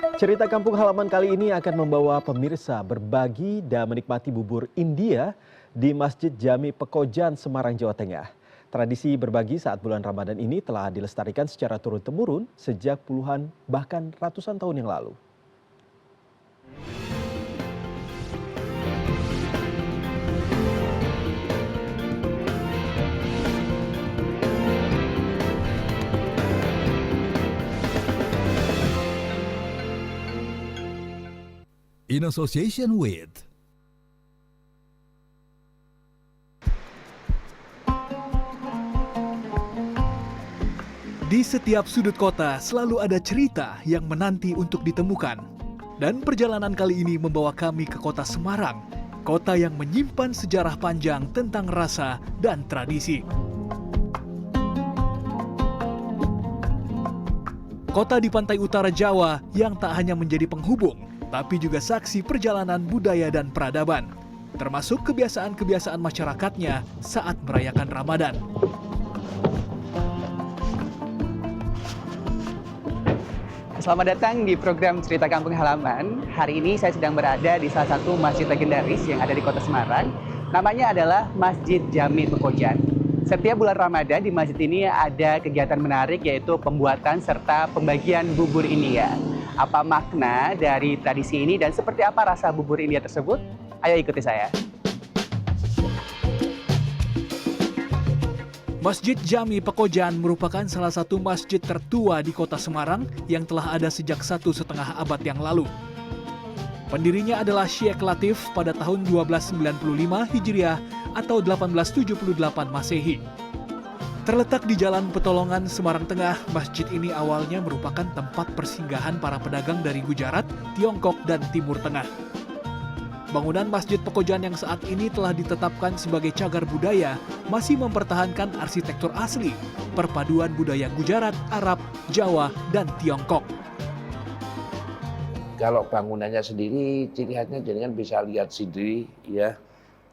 Cerita kampung halaman kali ini akan membawa pemirsa berbagi dan menikmati bubur India di Masjid Jami Pekojan, Semarang, Jawa Tengah. Tradisi berbagi saat bulan Ramadan ini telah dilestarikan secara turun-temurun sejak puluhan bahkan ratusan tahun yang lalu. In association with Di setiap sudut kota selalu ada cerita yang menanti untuk ditemukan. Dan perjalanan kali ini membawa kami ke kota Semarang, kota yang menyimpan sejarah panjang tentang rasa dan tradisi. Kota di pantai utara Jawa yang tak hanya menjadi penghubung, tapi juga saksi perjalanan budaya dan peradaban, termasuk kebiasaan-kebiasaan masyarakatnya saat merayakan Ramadan. Selamat datang di program Cerita Kampung Halaman. Hari ini saya sedang berada di salah satu masjid legendaris yang ada di kota Semarang. Namanya adalah Masjid Jami Pekojan. Setiap bulan Ramadan di masjid ini ada kegiatan menarik yaitu pembuatan serta pembagian bubur India. Apa makna dari tradisi ini dan seperti apa rasa bubur India tersebut? Ayo ikuti saya. Masjid Jami Pekojan merupakan salah satu masjid tertua di kota Semarang yang telah ada sejak 1,5 abad yang lalu. Pendirinya adalah Syekh Latif pada tahun 1295 Hijriah atau 1878 Masehi. Terletak di Jalan Petolongan, Semarang Tengah, masjid ini awalnya merupakan tempat persinggahan para pedagang dari Gujarat, Tiongkok, dan Timur Tengah. Bangunan Masjid Pekojan yang saat ini telah ditetapkan sebagai cagar budaya masih mempertahankan arsitektur asli, perpaduan budaya Gujarat, Arab, Jawa, dan Tiongkok. Kalau bangunannya sendiri, ciri khasnya jadi kan bisa lihat sendiri ya,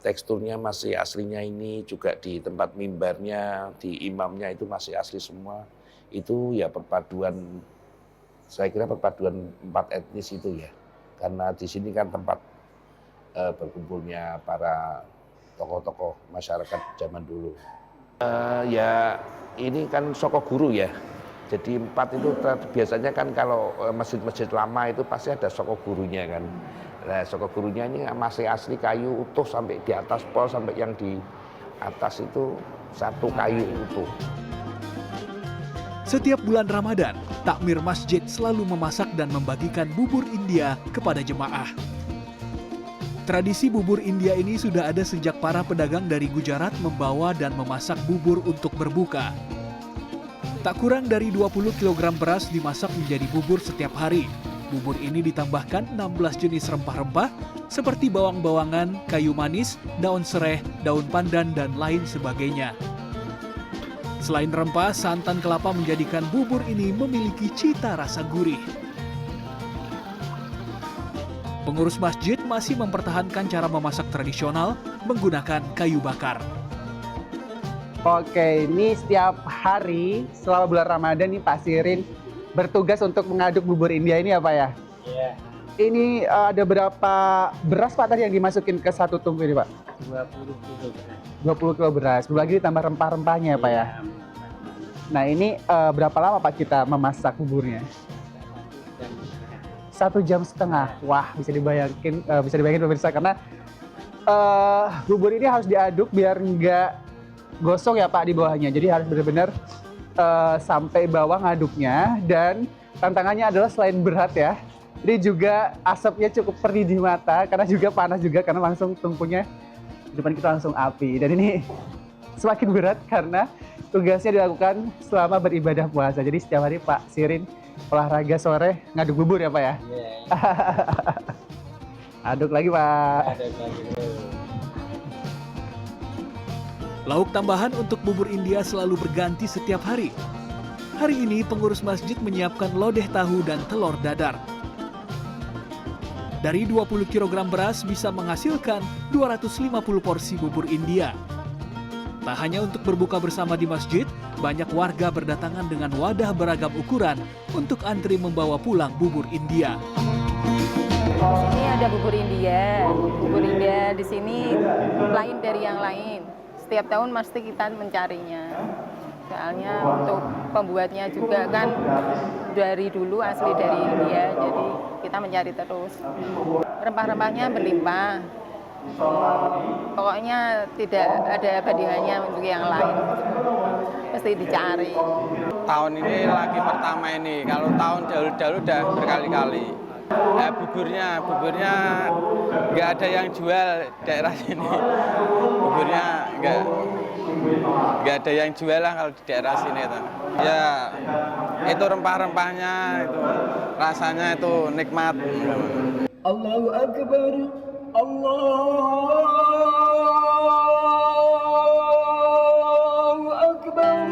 teksturnya masih aslinya ini, juga di tempat mimbarnya, di imamnya itu masih asli semua. Itu ya perpaduan, saya kira perpaduan 4 etnis itu ya, karena di sini kan tempat berkumpulnya para tokoh-tokoh masyarakat zaman dulu. Ya ini kan soko guru ya, jadi 4 itu biasanya kan kalau masjid-masjid lama itu pasti ada soko gurunya kan. Nah soko gurunya ini masih asli kayu utuh sampai di atas pol, sampai yang di atas itu satu kayu utuh. Setiap bulan Ramadan, takmir masjid selalu memasak dan membagikan bubur India kepada jemaah. Tradisi bubur India ini sudah ada sejak para pedagang dari Gujarat membawa dan memasak bubur untuk berbuka. Tak kurang dari 20 kg beras dimasak menjadi bubur setiap hari. Bubur ini ditambahkan 16 jenis rempah-rempah seperti bawang-bawangan, kayu manis, daun sereh, daun pandan, dan lain sebagainya. Selain rempah, santan kelapa menjadikan bubur ini memiliki cita rasa gurih. Pengurus masjid masih mempertahankan cara memasak tradisional menggunakan kayu bakar. Oke, ini setiap hari selama bulan Ramadan nih Pak Sirin bertugas untuk mengaduk bubur India ini apa ya? Iya. Ini ada berapa beras Pak tadi yang dimasukin ke satu tungku ini Pak? 20 kg. 20 kg beras. Belum lagi ditambah rempah-rempahnya ya Pak ya? Nah ini berapa lama Pak kita memasak buburnya? 1,5 jam. Wah, bisa dibayangin pemirsa karena bubur ini harus diaduk biar nggak gosong ya Pak di bawahnya. Jadi harus benar-benar sampai bawah ngaduknya, dan tantangannya adalah selain berat ya, ini juga asapnya cukup perih di mata karena juga panas juga karena langsung tungkunya di depan kita langsung api. Dan ini semakin berat karena tugasnya dilakukan selama beribadah puasa. Jadi setiap hari Pak Sirin olahraga sore ngaduk bubur ya Pak ya? Iya. Aduk lagi Pak. Aduk lagi. Lauk tambahan untuk bubur India selalu berganti setiap hari. Hari ini pengurus masjid menyiapkan lodeh tahu dan telur dadar. Dari 20 kg beras bisa menghasilkan 250 porsi bubur India. Tak hanya untuk berbuka bersama di masjid, banyak warga berdatangan dengan wadah beragam ukuran untuk antri membawa pulang bubur India. Ini ada bubur India. Bubur India di sini lain dari yang lain. Setiap tahun mesti kita mencarinya. Soalnya untuk pembuatnya juga kan dari dulu asli dari India, jadi kita mencari terus. Rempah-rempahnya berlimpah. Pokoknya tidak ada bandingannya untuk yang lain. Mesti dicari. Tahun ini lagi pertama ini. Kalau tahun dahulu udah berkali-kali. Buburnya nggak ada yang jual daerah sini. Buburnya nggak ada yang jual lah kalau di daerah sini itu. Ya itu rempah-rempahnya itu rasanya itu nikmat. Allahu Akbar, Allahu Akbar.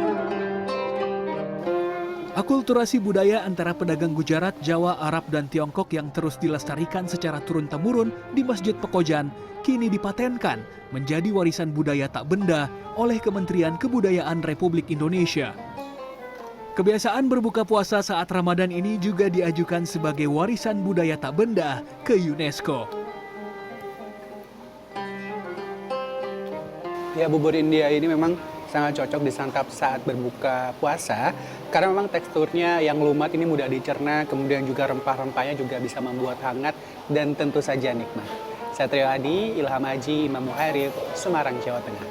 Akulturasi budaya antara pedagang Gujarat, Jawa, Arab, dan Tiongkok yang terus dilestarikan secara turun-temurun di Masjid Pekojan kini dipatenkan menjadi warisan budaya tak benda oleh Kementerian Kebudayaan Republik Indonesia. Kebiasaan berbuka puasa saat Ramadan ini juga diajukan sebagai warisan budaya tak benda ke UNESCO. Ya, bubur India ini memang sangat cocok disantap saat berbuka puasa karena memang teksturnya yang lumat ini mudah dicerna, kemudian juga rempah-rempahnya juga bisa membuat hangat dan tentu saja nikmat. Satrio Adi, Ilham Haji, Imam Muhairib, Semarang, Jawa Tengah.